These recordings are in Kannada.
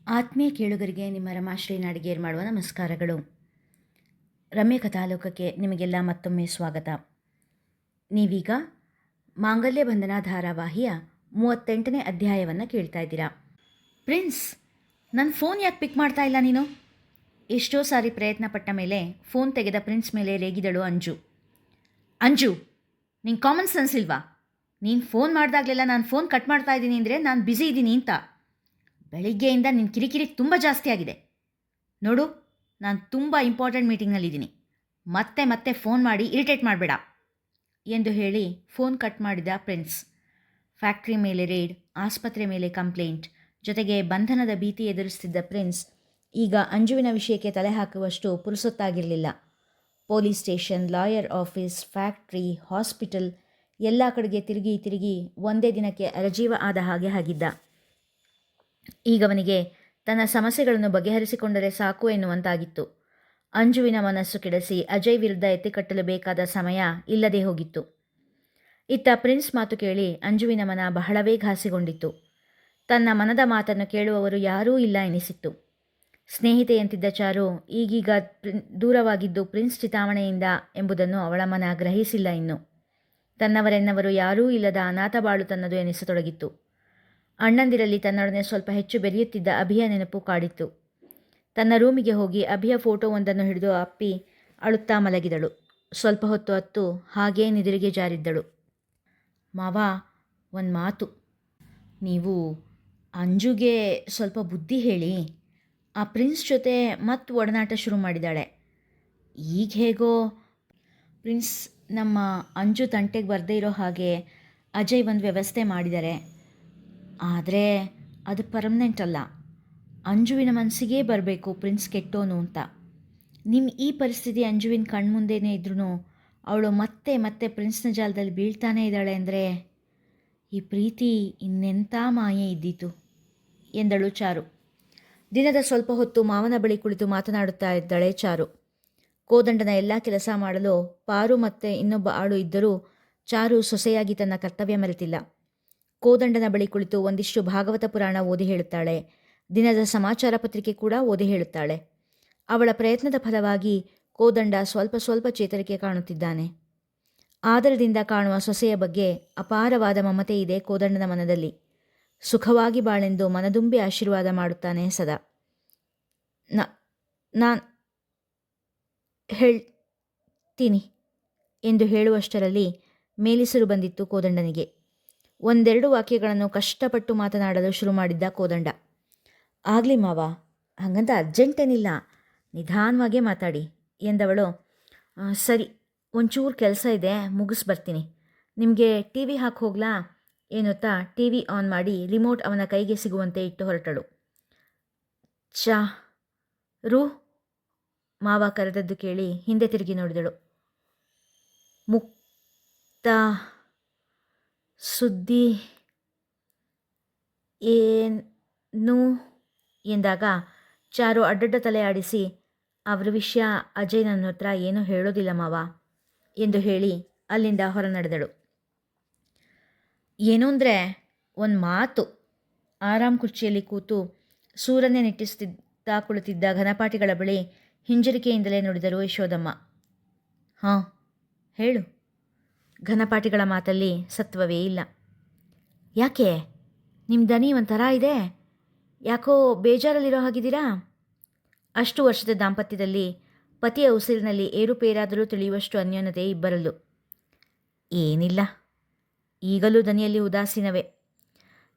ಆತ್ಮೀಯ ಕೇಳುಗರಿಗೆ ನಿಮ್ಮ ರಮಾಶ್ರೀ ನಾಡಿಗೇರ್ ಮಾಡುವ ನಮಸ್ಕಾರಗಳು. ರಮ್ಯ ಕಥಾಲೋಕಕ್ಕೆ ನಿಮಗೆಲ್ಲ ಮತ್ತೊಮ್ಮೆ ಸ್ವಾಗತ. ನೀವೀಗ ಮಾಂಗಲ್ಯ ಬಂಧನ ಧಾರಾವಾಹಿಯ 38ನೇ ಅಧ್ಯಾಯವನ್ನು ಕೇಳ್ತಾ ಇದ್ದೀರಾ. ಪ್ರಿನ್ಸ್, ನನ್ನ ಫೋನ್ ಯಾಕೆ ಪಿಕ್ ಮಾಡ್ತಾ ಇಲ್ಲ ನೀನು? ಎಷ್ಟೋ ಸಾರಿ ಪ್ರಯತ್ನ ಪಟ್ಟ ಮೇಲೆ ಫೋನ್ ತೆಗೆದ ಪ್ರಿನ್ಸ್ ಮೇಲೆ ರೇಗಿದಳು ಅಂಜು. ಅಂಜು, ನಿಂಗೆ ಕಾಮನ್ ಸೆನ್ಸ್ ಇಲ್ವಾ? ನೀನು ಫೋನ್ ಮಾಡಿದಾಗಲೆಲ್ಲ ನಾನು ಫೋನ್ ಕಟ್ ಮಾಡ್ತಾ ಇದ್ದೀನಿ ಅಂದರೆ ನಾನು ಬ್ಯುಸಿ ಇದ್ದೀನಿ ಅಂತ. ಬೆಳಿಗ್ಗೆಯಿಂದ ನಿನ್ನ ಕಿರಿಕಿರಿ ತುಂಬ ಜಾಸ್ತಿ ಆಗಿದೆ. ನೋಡು, ನಾನು ತುಂಬ ಇಂಪಾರ್ಟೆಂಟ್ ಮೀಟಿಂಗ್ನಲ್ಲಿದ್ದೀನಿ. ಮತ್ತೆ ಮತ್ತೆ ಫೋನ್ ಮಾಡಿ ಇರಿಟೇಟ್ ಮಾಡಬೇಡ ಎಂದು ಹೇಳಿ ಫೋನ್ ಕಟ್ ಮಾಡಿದ ಪ್ರಿನ್ಸ್. ಫ್ಯಾಕ್ಟ್ರಿ ಮೇಲೆ ರೇಡ್, ಆಸ್ಪತ್ರೆ ಮೇಲೆ ಕಂಪ್ಲೇಂಟ್, ಜೊತೆಗೆ ಬಂಧನದ ಭೀತಿ ಎದುರಿಸ್ತಿದ್ದ ಪ್ರಿನ್ಸ್ ಈಗ ಅಂಜುವಿನ ವಿಷಯಕ್ಕೆ ತಲೆ ಹಾಕುವಷ್ಟು ಪುರುಸೊತ್ತಾಗಿರಲಿಲ್ಲ. Police station, lawyer office, factory, hospital ಎಲ್ಲ ಕಡೆಗೆ ತಿರುಗಿ ತಿರುಗಿ ಒಂದೇ ದಿನಕ್ಕೆ ಅರಜೀವ ಆದ ಹಾಗೆ ಆಗಿದ್ದ. ಈಗವನಿಗೆ ತನ್ನ ಸಮಸ್ಯೆಗಳನ್ನು ಬಗೆಹರಿಸಿಕೊಂಡರೆ ಸಾಕು ಎನ್ನುವಂತಾಗಿತ್ತು. ಅಂಜುವಿನ ಮನಸ್ಸು ಕೆಡಿಸಿ ಅಜಯ್ ವಿರುದ್ಧ ಎತ್ತಿಕಟ್ಟಲು ಬೇಕಾದ ಸಮಯ ಇಲ್ಲದೆ ಹೋಗಿತ್ತು. ಇತ್ತ ಪ್ರಿನ್ಸ್ ಮಾತು ಕೇಳಿ ಅಂಜುವಿನ ಮನ ಬಹಳವೇ ಘಾಸಿಗೊಂಡಿತ್ತು. ತನ್ನ ಮನದ ಮಾತನ್ನು ಕೇಳುವವರು ಯಾರೂ ಇಲ್ಲ ಎನಿಸಿತ್ತು. ಸ್ನೇಹಿತೆಯಂತಿದ್ದ ಚಾರು ಈಗೀಗ ದೂರವಾಗಿದ್ದು ಪ್ರಿನ್ಸ್ ಚಿತಾವಣೆಯಿಂದ ಎಂಬುದನ್ನು ಅವಳ ಮನ ಗ್ರಹಿಸಿಲ್ಲ. ಇನ್ನು ತನ್ನವರೆನ್ನವರು ಯಾರೂ ಇಲ್ಲದ ಅನಾಥ ಬಾಳು ತನ್ನದು ಎನಿಸತೊಡಗಿತ್ತು. ಅಣ್ಣಂದಿರಲ್ಲಿ ತನ್ನೊಡನೆ ಸ್ವಲ್ಪ ಹೆಚ್ಚು ಬೆರೆಯುತ್ತಿದ್ದ ಅಭಿಯ ನೆನಪು ಕಾಡಿತ್ತು. ತನ್ನ ರೂಮಿಗೆ ಹೋಗಿ ಅಭಿಯ ಫೋಟೋವೊಂದನ್ನು ಹಿಡಿದು ಅಪ್ಪಿ ಅಳುತ್ತಾ ಮಲಗಿದಳು. ಸ್ವಲ್ಪ ಹೊತ್ತು ಹತ್ತು ಹಾಗೇ ನಿದಿರಿಗೆ ಜಾರಿದ್ದಳು. ಮಾವ, ಒಂದು ಮಾತು. ನೀವು ಅಂಜುಗೆ ಸ್ವಲ್ಪ ಬುದ್ಧಿ ಹೇಳಿ. ಆ ಪ್ರಿನ್ಸ್ ಜೊತೆ ಮತ್ತೆ ಒಡನಾಟ ಶುರು ಮಾಡಿದ್ದಾಳೆ. ಈಗ ಹೇಗೋ ಪ್ರಿನ್ಸ್ ನಮ್ಮ ಅಂಜು ತಂಟೆಗೆ ಬರದೇ ಇರೋ ಹಾಗೆ ಅಜಯ್ ಒಂದು ವ್ಯವಸ್ಥೆ ಮಾಡಿದ್ದಾರೆ. ಆದರೆ ಅದು ಪರ್ಮನೆಂಟ್ ಅಲ್ಲ. ಅಂಜುವಿನ ಮನಸ್ಸಿಗೇ ಬರಬೇಕು ಪ್ರಿನ್ಸ್ ಕೆಟ್ಟೋನು ಅಂತ. ನಿಮ್ಮ ಈ ಪರಿಸ್ಥಿತಿ ಅಂಜುವಿನ ಕಣ್ಮುಂದೇನೇ ಇದ್ರೂ ಅವಳು ಮತ್ತೆ ಮತ್ತೆ ಪ್ರಿನ್ಸ್ನ ಜಾಲದಲ್ಲಿ ಬೀಳ್ತಾನೇ ಇದ್ದಾಳೆ ಅಂದರೆ ಈ ಪ್ರೀತಿ ಇನ್ನೆಂಥ ಮಾಯೆ ಇದ್ದೀತು ಎಂದಳು ಚಾರು. ದಿನದ ಸ್ವಲ್ಪ ಹೊತ್ತು ಮಾವನ ಬಳಿ ಕುಳಿತು ಮಾತನಾಡುತ್ತಾ ಇದ್ದಾಳೆ ಚಾರು. ಕೋದಂಡನ ಎಲ್ಲ ಕೆಲಸ ಮಾಡಲು ಪಾರು ಮತ್ತು ಇನ್ನೊಬ್ಬ ಆಳು ಇದ್ದರೂ ಚಾರು ಸೊಸೆಯಾಗಿ ತನ್ನ ಕರ್ತವ್ಯ ಮರೆತಿಲ್ಲ. ಕೋದಂಡನ ಬಳಿ ಕುಳಿತು ಒಂದಿಷ್ಟು ಭಾಗವತ ಪುರಾಣ ಓದಿ ಹೇಳುತ್ತಾಳೆ. ದಿನದ ಸಮಾಚಾರ ಪತ್ರಿಕೆ ಕೂಡ ಓದಿ ಹೇಳುತ್ತಾಳೆ. ಅವಳ ಪ್ರಯತ್ನದ ಫಲವಾಗಿ ಕೋದಂಡ ಸ್ವಲ್ಪ ಸ್ವಲ್ಪ ಚೇತರಿಕೆ ಕಾಣುತ್ತಿದ್ದಾನೆ. ಆದರದಿಂದ ಕಾಣುವ ಸೊಸೆಯ ಬಗ್ಗೆ ಅಪಾರವಾದ ಮಮತೆ ಇದೆ ಕೋದಂಡನ ಮನದಲ್ಲಿ. ಸುಖವಾಗಿ ಬಾಳೆಂದು ಮನದುಂಬಿ ಆಶೀರ್ವಾದ ಮಾಡುತ್ತಾನೆ ಸದಾ. ನಾನು ಹೇಳ್ತೀನಿ ಎಂದು ಹೇಳುವಷ್ಟರಲ್ಲಿ ಮೇಲಿಸರು ಬಂದಿತ್ತು ಕೋದಂಡನಿಗೆ. ಒಂದೆರಡು ವಾಕ್ಯಗಳನ್ನು ಕಷ್ಟಪಟ್ಟು ಮಾತನಾಡಲು ಶುರು ಮಾಡಿದ್ದ ಕೋದಂಡ. ಆಗಲಿ ಮಾವ, ಹಾಗಂತ ಅರ್ಜೆಂಟೇನಿಲ್ಲ, ನಿಧಾನವಾಗೇ ಮಾತಾಡಿ ಎಂದವಳು. ಸರಿ, ಒಂಚೂರು ಕೆಲಸ ಇದೆ, ಮುಗಿಸ್ಬರ್ತೀನಿ. ನಿಮಗೆ ಟಿ ವಿ ಹಾಕಿ ಹೋಗ್ಲಾ ಎನ್ನುತ್ತಾ ಟಿ ವಿ ಆನ್ ಮಾಡಿ ರಿಮೋಟ್ ಅವನ ಕೈಗೆ ಸಿಗುವಂತೆ ಇಟ್ಟು ಹೊರಟಳು. ಚಾ ರೂ ಮಾವ ಕರೆದದ್ದು ಕೇಳಿ ಹಿಂದೆ ತಿರುಗಿ ನೋಡಿದಳು. ಮುಕ್ತ ಸುದ್ದಿ ಏನು ಎಂದಾಗ ಚಾರು ಅಡ್ಡಡ್ಡ ತಲೆ ಆಡಿಸಿ, ಅವರ ವಿಷಯ ಅಜಯ್ ನನ್ನ ಹತ್ರ ಏನೂ ಹೇಳೋದಿಲ್ಲ ಮಾವ ಎಂದು ಹೇಳಿ ಅಲ್ಲಿಂದ ಹೊರ ನಡೆದಳು. ಏನು ಅಂದರೆ ಒಂದು ಮಾತು. ಆರಾಮ್ ಕುರ್ಚಿಯಲ್ಲಿ ಕೂತು ಸೂರನ್ನೇ ನಿಟ್ಟಿಸ್ತಿದ್ದ ಕುಳಿತಿದ್ದ ಘನಪಾಠಿಗಳ ಬಳಿ ಹಿಂಜರಿಕೆಯಿಂದಲೇ ನೋಡಿದರು ಯಶೋದಮ್ಮ. ಹಾಂ ಹೇಳು. ಘನಪಾಠಿಗಳ ಮಾತಲ್ಲಿ ಸತ್ವವೇ ಇಲ್ಲ. ಯಾಕೆ ನಿಮ್ಮ ದನಿ ಒಂಥರ ಇದೆ? ಯಾಕೋ ಬೇಜಾರಲ್ಲಿರೋ ಹಾಗಿದ್ದೀರಾ? ಅಷ್ಟು ವರ್ಷದ ದಾಂಪತ್ಯದಲ್ಲಿ ಪತಿಯ ಉಸಿರಿನಲ್ಲಿ ಏರುಪೇರಾದರೂ ತಿಳಿಯುವಷ್ಟು ಅನ್ಯೋನ್ಯತೆ ಇಬ್ಬರಲ್ಲೂ. ಏನಿಲ್ಲ, ಈಗಲೂ ದನಿಯಲ್ಲಿ ಉದಾಸೀನವೇ.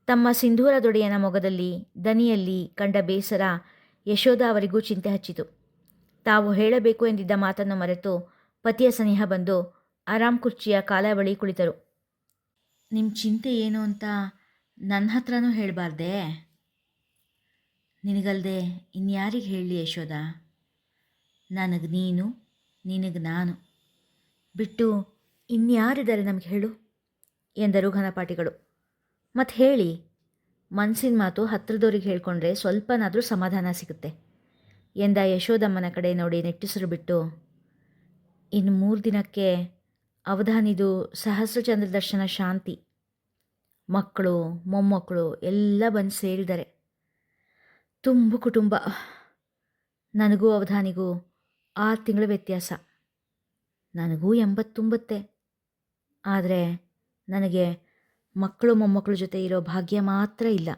ತಮ್ಮ ಸಿಂಧೂರ ದೊಡೆಯನ ಮೊಗದಲ್ಲಿ ದನಿಯಲ್ಲಿ ಕಂಡ ಬೇಸರ ಯಶೋಧ ಅವರಿಗೂ ಚಿಂತೆ ಹಚ್ಚಿತು. ತಾವು ಹೇಳಬೇಕು ಎಂದಿದ್ದ ಮಾತನ್ನು ಮರೆತು ಪತಿಯ ಸನಿಹ ಬಂದು ಆರಾಮ್ ಕುರ್ಚಿಯ ಕಾಲ ಬಳಿ ಕುಳಿತರು. ನಿಮ್ಮ ಚಿಂತೆ ಏನು ಅಂತ ನನ್ನ ಹತ್ರನೂ ಹೇಳಬಾರ್ದೇ? ನಿನಗಲ್ಲದೆ ಇನ್ಯಾರಿಗೆ ಹೇಳಲಿ ಯಶೋದ? ನನಗೆ ನೀನು, ನಿನಗೆ ನಾನು ಬಿಟ್ಟು ಇನ್ಯಾರಿದ್ದಾರೆ ನಮಗೆ ಹೇಳು ಎಂದರು ಘನಪಾಠಿಗಳು. ಮತ್ತು ಹೇಳಿ, ಮನಸ್ಸಿನ ಮಾತು ಹತ್ರದವ್ರಿಗೆ ಹೇಳ್ಕೊಂಡ್ರೆ ಸ್ವಲ್ಪನಾದರೂ ಸಮಾಧಾನ ಸಿಗುತ್ತೆ ಎಂದ ಯಶೋದಮ್ಮನ ಕಡೆ ನೋಡಿ ನೆಟ್ಟಿಸರು ಬಿಟ್ಟು, ಇನ್ನು 3 ದಿನಕ್ಕೆ ಅವಧಾನಿದು ಸಹಸ್ರಚಂದ್ರ ದರ್ಶನ ಶಾಂತಿ. ಮಕ್ಕಳು ಮೊಮ್ಮಕ್ಕಳು ಎಲ್ಲ ಬಂದು ಸೇರಿದ್ದಾರೆ. ತುಂಬು ಕುಟುಂಬ. ನನಗೂ ಅವಧಾನಿಗೂ 6 ತಿಂಗಳ ವ್ಯತ್ಯಾಸ. ನನಗೂ 80 ತುಂಬುತ್ತೆ. ಆದರೆ ನನಗೆ ಮಕ್ಕಳು ಮೊಮ್ಮಕ್ಕಳ ಜೊತೆ ಇರೋ ಭಾಗ್ಯ ಮಾತ್ರ ಇಲ್ಲ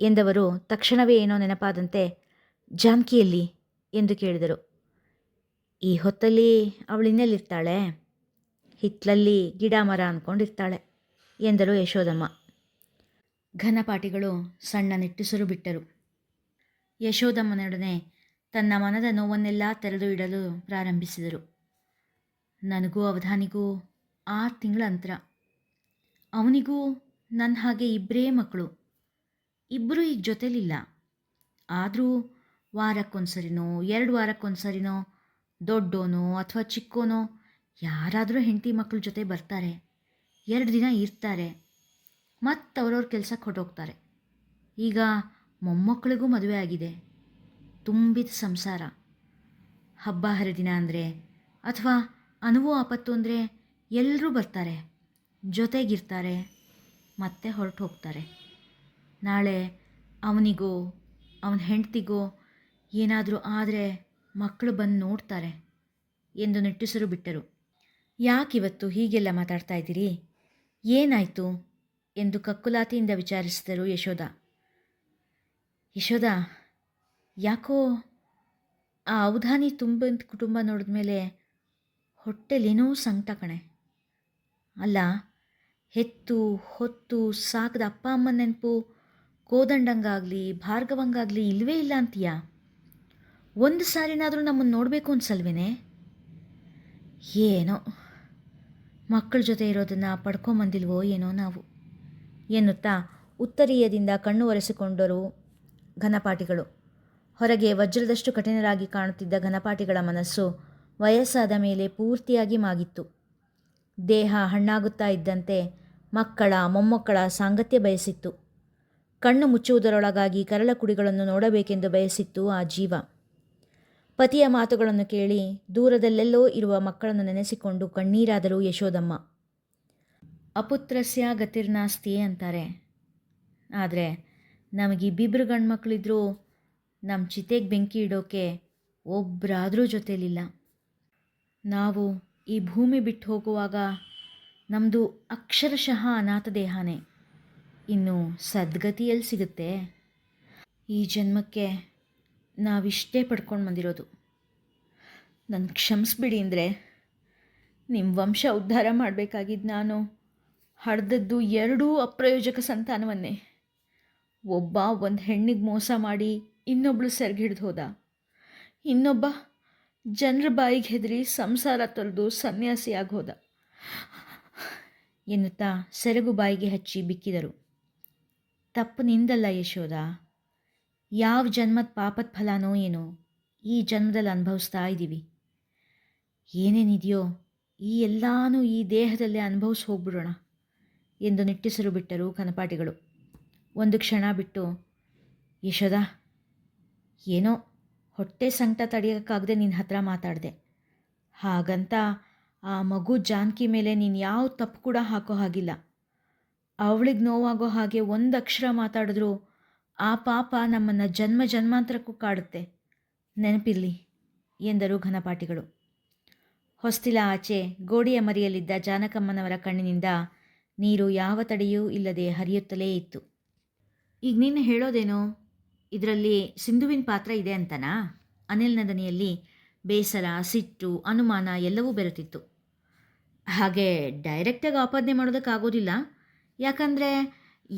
ಎಂದವರು ತಕ್ಷಣವೇ ಏನೋ ನೆನಪಾದಂತೆ ಜಾನಕಿಯಲ್ಲಿ ಎಂದು ಕೇಳಿದರು. ಈ ಹೊತ್ತಲ್ಲಿ ಅವಳಿನ್ನೆಲ್ಲಿರ್ತಾಳೆ? ಹಿತ್ತಲಲ್ಲಿ ಗಿಡ ಮರ ಅಂದ್ಕೊಂಡಿರ್ತಾಳೆ ಎಂದರು ಯಶೋದಮ್ಮ. ಘನಪಾಟಿಗಳು ಸಣ್ಣ ನಿಟ್ಟುಸಿರು ಬಿಟ್ಟರು. ಯಶೋದಮ್ಮನೊಡನೆ ತನ್ನ ಮನದ ನೋವನ್ನೆಲ್ಲ ತೆರೆದು ಇಡಲು ಪ್ರಾರಂಭಿಸಿದರು. ನನಗೂ ಅವಧಾನಿಗೂ 6 ತಿಂಗಳ ಅಂತರ. ಅವನಿಗೂ ನನ್ನ ಹಾಗೆ ಇಬ್ಬರೇ ಮಕ್ಕಳು. ಇಬ್ಬರೂ ಈಗ ಜೊತೆಲಿಲ್ಲ. ಆದರೂ ವಾರಕ್ಕೊಂದ್ಸರಿನೋ 2 ವಾರಕ್ಕೊಂದ್ಸರಿನೋ ದೊಡ್ಡೋನೋ ಅಥವಾ ಚಿಕ್ಕೋನೋ ಯಾರಾದರೂ ಹೆಂಡತಿ ಮಕ್ಕಳ ಜೊತೆ ಬರ್ತಾರೆ, 2 ದಿನ ಇರ್ತಾರೆ, ಮತ್ತು ಅವ್ರವ್ರ ಕೆಲಸಕ್ಕೆ ಹೊರಟೋಗ್ತಾರೆ. ಈಗ ಮೊಮ್ಮಕ್ಕಳಿಗೂ ಮದುವೆ ಆಗಿದೆ, ತುಂಬಿದ ಸಂಸಾರ. ಹಬ್ಬ ಹರಿದಿನ ಅಂದರೆ ಅಥವಾ ಅನುವು ಆಪತ್ತು ಅಂದರೆ ಎಲ್ಲರೂ ಬರ್ತಾರೆ, ಜೊತೆಗಿರ್ತಾರೆ, ಮತ್ತೆ ಹೊರಟು ಹೋಗ್ತಾರೆ. ನಾಳೆ ಅವನಿಗೋ ಅವನ ಹೆಂಡ್ತಿಗೋ ಏನಾದರೂ ಆದರೆ ಮಕ್ಕಳು ಬಂದು ನೋಡ್ತಾರೆ ಎಂದು ನಿಟ್ಟುಸಿರು ಬಿಟ್ಟರು. ಯಾಕಿವತ್ತು ಹೀಗೆಲ್ಲ ಮಾತಾಡ್ತಾ ಇದ್ದೀರಿ? ಏನಾಯಿತು ಎಂದು ಕಕ್ಕುಲಾತಿಯಿಂದ ವಿಚಾರಿಸಿದರು ಯಶೋದ. ಯಶೋದ, ಯಾಕೋ ಆ ಅವಧಾನಿ ತುಂಬಿದ ಕುಟುಂಬ ನೋಡಿದ ಮೇಲೆ ಹೊಟ್ಟೆಲೇನೋ ಸಂಕಟ ಕಣೆ. ಅಲ್ಲ, ಹೆತ್ತು ಹೊತ್ತು ಸಾಕದ ಅಪ್ಪ ಅಮ್ಮನ ನೆನಪು ಕೋದಂಡಂಗಾಗಲಿ ಭಾರ್ಗವಂಗಾಗಲಿ ಇಲ್ಲವೇ ಇಲ್ಲ ಅಂತೀಯ? ಒಂದು ಸಾರಿನಾದರೂ ನಮ್ಮನ್ನು ನೋಡಬೇಕು ಅನ್ಸಲ್ವೇನೆ? ಏನೋ ಮಕ್ಕಳ ಜೊತೆ ಇರೋದನ್ನು ಪಡ್ಕೊಂಬಂದಿಲ್ವೋ ಏನೋ ನಾವು ಎನ್ನುತ್ತಾ ಉತ್ತರೀಯದಿಂದ ಕಣ್ಣು ಒರೆಸಿಕೊಂಡರು ಘನಪಾಟಿಗಳು. ಹೊರಗೆ ವಜ್ರದಷ್ಟು ಕಠಿಣರಾಗಿ ಕಾಣುತ್ತಿದ್ದ ಘನಪಾಟಿಗಳ ಮನಸ್ಸು ವಯಸ್ಸಾದ ಮೇಲೆ ಪೂರ್ತಿಯಾಗಿ ಮಾಗಿತ್ತು. ದೇಹ ಹಣ್ಣಾಗುತ್ತಾ ಇದ್ದಂತೆ ಮಕ್ಕಳ ಮೊಮ್ಮಕ್ಕಳ ಸಾಂಗತ್ಯ ಬಯಸಿತ್ತು. ಕಣ್ಣು ಮುಚ್ಚುವುದರೊಳಗಾಗಿ ಕರಳ ಕುಡಿಗಳನ್ನು ನೋಡಬೇಕೆಂದು ಬಯಸಿತ್ತು ಆ ಜೀವ. ಪತಿಯ ಮಾತುಗಳನ್ನು ಕೇಳಿ ದೂರದಲ್ಲೆಲ್ಲೋ ಇರುವ ಮಕ್ಕಳನ್ನು ನೆನೆಸಿಕೊಂಡು ಕಣ್ಣೀರಾದರೂ ಯಶೋದಮ್ಮ. ಅಪುತ್ರಸ್ಯ ಗತಿರ್ನಾಸ್ತಿ ಅಂತಾರೆ. ಆದರೆ ನಮಗಿಬ್ಬಿಬ್ಬರು ಗಂಡು ಮಕ್ಕಳಿದ್ರೂ ನಮ್ಮ ಚಿತೆಗೆ ಬೆಂಕಿ ಇಡೋಕೆ ಒಬ್ಬರಾದರೂ ಜೊತೆಲಿಲ್ಲ. ನಾವು ಈ ಭೂಮಿ ಬಿಟ್ಟು ಹೋಗುವಾಗ ನಮ್ಮದು ಅಕ್ಷರಶಃ ಅನಾಥ ದೇಹನೇ. ಇನ್ನು ಸದ್ಗತಿಯಲ್ಲಿ ಸಿಗುತ್ತೆ? ಈ ಜನ್ಮಕ್ಕೆ ನಾವಿಷ್ಟೇ ಪಡ್ಕೊಂಡು ಬಂದಿರೋದು. ನನ್ನ ಕ್ಷಮಿಸ್ಬಿಡಿ ಅಂದರೆ ನಿಮ್ಮ ವಂಶ ಉದ್ಧಾರ ಮಾಡಬೇಕಾಗಿದ್ದು ನಾನು ಹಡ್ದದ್ದು 2 ಅಪ್ರಯೋಜಕ ಸಂತಾನವನ್ನೇ. ಒಬ್ಬ ಒಂದು ಹೆಣ್ಣಿಗೆ ಮೋಸ ಮಾಡಿ ಇನ್ನೊಬ್ಬಳು ಸೆರಗಿಡ್ದು ಹೋದ. ಇನ್ನೊಬ್ಬ ಜನರ ಬಾಯಿಗೆ ಹೆದರಿ ಸಂಸಾರ ತೊರೆದು ಸನ್ಯಾಸಿಯಾಗಿ ಹೋದ ಎನ್ನುತ್ತಾ ಸೆರಗು ಬಾಯಿಗೆ ಹಚ್ಚಿ ಬಿಕ್ಕಿದರು. ತಪ್ಪು ನಿಂದಲ್ಲ ಯಶೋದ. ಯಾವ ಜನ್ಮದ ಪಾಪದ ಫಲನೋ ಏನೋ ಈ ಜನ್ಮದಲ್ಲಿ ಅನುಭವಿಸ್ತಾ ಇದ್ದೀವಿ. ಏನೇನಿದೆಯೋ ಈ ಎಲ್ಲಾನು ಈ ದೇಹದಲ್ಲೇ ಅನುಭವಿಸಿ ಹೋಗ್ಬಿಡೋಣ ಎಂದು ನಿಟ್ಟುಸಿರು ಬಿಟ್ಟರು ಕನಪಾಟಿಗಳು. ಒಂದು ಕ್ಷಣ ಬಿಟ್ಟು, ಯಶೋದ, ಏನೋ ಹೊಟ್ಟೆ ಸಂಕಟ ತಡೆಯೋಕ್ಕಾಗದೆ ನಿನ್ನ ಹತ್ರ ಮಾತಾಡಿದೆ. ಹಾಗಂತ ಆ ಮಗು ಜಾನಕಿ ಮೇಲೆ ನೀನು ಯಾವ ತಪ್ಪು ಕೂಡ ಹಾಕೋ ಹಾಗಿಲ್ಲ. ಅವಳಿಗೆ ನೋವಾಗೋ ಹಾಗೆ ಒಂದು ಅಕ್ಷರ ಮಾತಾಡಿದ್ರೂ ಆ ಪಾಪ ನಮ್ಮನ್ನು ಜನ್ಮ ಜನ್ಮಾಂತರಕ್ಕೂ ಕಾಡುತ್ತೆ, ನೆನಪಿರಲಿ ಎಂದರು ಘನಪಾಟಿಗಳು. ಹೊಸ್ತಿಲ ಆಚೆ ಗೋಡೆಯ ಮರಿಯಲ್ಲಿದ್ದ ಜಾನಕಮ್ಮನವರ ಕಣ್ಣಿನಿಂದ ನೀರು ಯಾವ ತಡೆಯೂ ಇಲ್ಲದೆ ಹರಿಯುತ್ತಲೇ ಇತ್ತು. ಈಗ ನೀನು ಹೇಳೋದೇನೋ ಇದರಲ್ಲಿ ಸಿಂಧುವಿನ ಪಾತ್ರ ಇದೆ ಅಂತನಾ? ಅನಿಲ್ನ ದನಿಯಲ್ಲಿ ಬೇಸರ, ಸಿಟ್ಟು, ಅನುಮಾನ ಎಲ್ಲವೂ ಬೆರೆತಿತ್ತು. ಹಾಗೆ ಡೈರೆಕ್ಟಾಗಿ ಆಪಾದನೆ ಮಾಡೋದಕ್ಕಾಗೋದಿಲ್ಲ. ಯಾಕಂದರೆ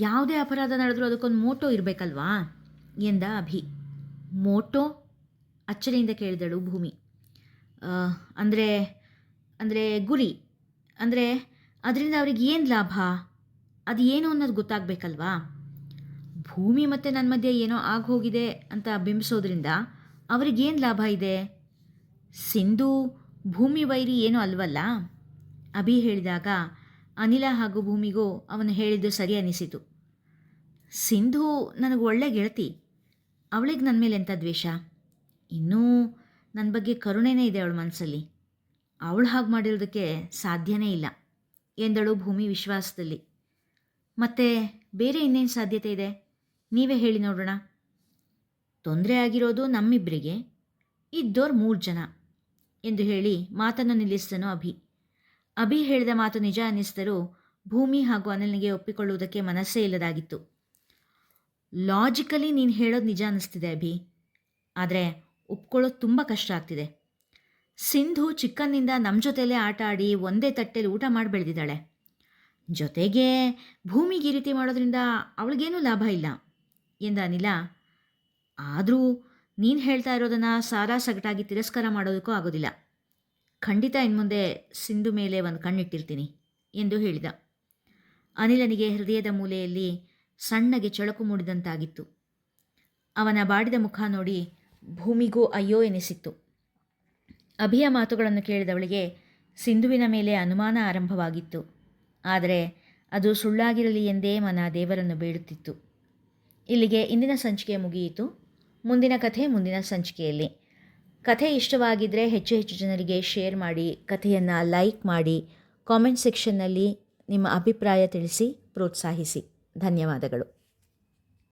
ಯಾವುದೇ ಅಪರಾಧ ನಡೆದರೂ ಅದಕ್ಕೊಂದು ಮೋಟೋ ಇರಬೇಕಲ್ವಾ ಎಂದ ಅಭಿ. ಮೋಟೋ? ಅಚ್ಚರಿಯಿಂದ ಕೇಳಿದಳು ಭೂಮಿ. ಅಂದರೆ ಅಂದರೆ ಗುರಿ, ಅಂದರೆ ಅದರಿಂದ ಅವ್ರಿಗೆ ಏನು ಲಾಭ, ಅದು ಏನು ಅನ್ನೋದು ಗೊತ್ತಾಗಬೇಕಲ್ವಾ? ಭೂಮಿ ಮತ್ತು ನನ್ನ ಮಧ್ಯೆ ಏನೋ ಆಗೋಗಿದೆ ಅಂತ ಬಿಂಬಿಸೋದ್ರಿಂದ ಅವ್ರಿಗೇನು ಲಾಭ ಇದೆ? ಸಿಂಧು ಭೂಮಿ ವೈರಿ ಏನೂ ಅಲ್ವಲ್ಲ? ಅಭಿ ಹೇಳಿದಾಗ ಅನಿಲ ಹಾಗೂ ಭೂಮಿಗೂ ಅವನು ಹೇಳಿದ್ದು ಸರಿ ಅನಿಸಿತು. ಸಿಂಧು ನನಗೆ ಒಳ್ಳೆ ಗೆಳತಿ. ಅವಳಿಗೆ ನನ್ನ ಮೇಲೆ ಎಂಥ ದ್ವೇಷ? ಇನ್ನೂ ನನ್ನ ಬಗ್ಗೆ ಕರುಣೆನೇ ಇದೆ ಅವಳ ಮನಸ್ಸಲ್ಲಿ. ಅವಳು ಹಾಗೆ ಮಾಡಿರೋದಕ್ಕೆ ಸಾಧ್ಯನೇ ಇಲ್ಲ ಎಂದಳು ಭೂಮಿ ವಿಶ್ವಾಸದಲ್ಲಿ. ಮತ್ತೆ ಬೇರೆ ಇನ್ನೇನು ಸಾಧ್ಯತೆ ಇದೆ? ನೀವೇ ಹೇಳಿ ನೋಡೋಣ ತೊಂದರೆ ಆಗಿರೋದು ನಮ್ಮಿಬ್ಬರಿಗೆ, ಇದ್ದೋರು 3 ಜನ ಎಂದು ಹೇಳಿ ಮಾತನ್ನು ನಿಲ್ಲಿಸಿದನು ಅಭಿ ಹೇಳಿದ ಮಾತು ನಿಜ ಅನ್ನಿಸಿದರೂ ಭೂಮಿ ಹಾಗೂ ಅನಿಲ್ನಿಗೆ ಒಪ್ಪಿಕೊಳ್ಳುವುದಕ್ಕೆ ಮನಸ್ಸೇ ಇಲ್ಲದಾಗಿತ್ತು. ಲಾಜಿಕಲಿ ನೀನು ಹೇಳೋದು ನಿಜ ಅನ್ನಿಸ್ತಿದೆ ಆದರೆ ಒಪ್ಕೊಳ್ಳೋದು ತುಂಬ ಕಷ್ಟ ಆಗ್ತಿದೆ. ಸಿಂಧು ಚಿಕ್ಕನ್ನಿಂದ ನಮ್ಮ ಜೊತೆಲೇ ಆಟ ಆಡಿ ಒಂದೇ ತಟ್ಟೆಲಿ ಊಟ ಮಾಡಿ ಬೆಳೆದಿದ್ದಾಳೆ. ಜೊತೆಗೆ ಭೂಮಿಗೆ ಈ ರೀತಿ ಮಾಡೋದ್ರಿಂದ ಅವಳಿಗೇನೂ ಲಾಭ ಇಲ್ಲ ಎಂದ ಅನಿಲ. ಆದರೂ ನೀನು ಹೇಳ್ತಾ ಇರೋದನ್ನು ಸಾರಾ ಸಗಟಾಗಿ ತಿರಸ್ಕಾರ ಮಾಡೋದಕ್ಕೂ ಆಗೋದಿಲ್ಲ. ಖಂಡಿತ ಇನ್ಮುಂದೆ ಸಿಂಧು ಮೇಲೆ ಒಂದು ಕಣ್ಣಿಟ್ಟಿರ್ತೀನಿ ಎಂದು ಹೇಳಿದ. ಅನಿಲನಿಗೆ ಹೃದಯದ ಮೂಲೆಯಲ್ಲಿ ಸಣ್ಣಗೆ ಚಳಕು ಮೂಡಿದಂತಾಗಿತ್ತು. ಅವನ ಬಾಡಿದ ಮುಖ ನೋಡಿ ಭೂಮಿಗೂ ಅಯ್ಯೋ ಎನಿಸಿತ್ತು. ಅಭಿಯ ಮಾತುಗಳನ್ನು ಕೇಳಿದವಳಿಗೆ ಸಿಂಧುವಿನ ಮೇಲೆ ಅನುಮಾನ ಆರಂಭವಾಗಿತ್ತು. ಆದರೆ ಅದು ಸುಳ್ಳಾಗಿರಲಿ ಎಂದೇ ಮನ ದೇವರನ್ನು ಬೇಡುತ್ತಿತ್ತು. ಇಲ್ಲಿಗೆ ಇಂದಿನ ಸಂಚಿಕೆ ಮುಗಿಯಿತು. ಮುಂದಿನ ಕಥೆ ಮುಂದಿನ ಸಂಚಿಕೆಯಲ್ಲಿ. ಕಥೆ ಇಷ್ಟವಾಗಿದ್ದರೆ ಹೆಚ್ಚು ಹೆಚ್ಚು ಜನರಿಗೆ ಶೇರ್ ಮಾಡಿ, ಕಥೆಯನ್ನು ಲೈಕ್ ಮಾಡಿ, ಕಾಮೆಂಟ್ ಸೆಕ್ಷನ್ನಲ್ಲಿ ನಿಮ್ಮ ಅಭಿಪ್ರಾಯ ತಿಳಿಸಿ ಪ್ರೋತ್ಸಾಹಿಸಿ. ಧನ್ಯವಾದಗಳು.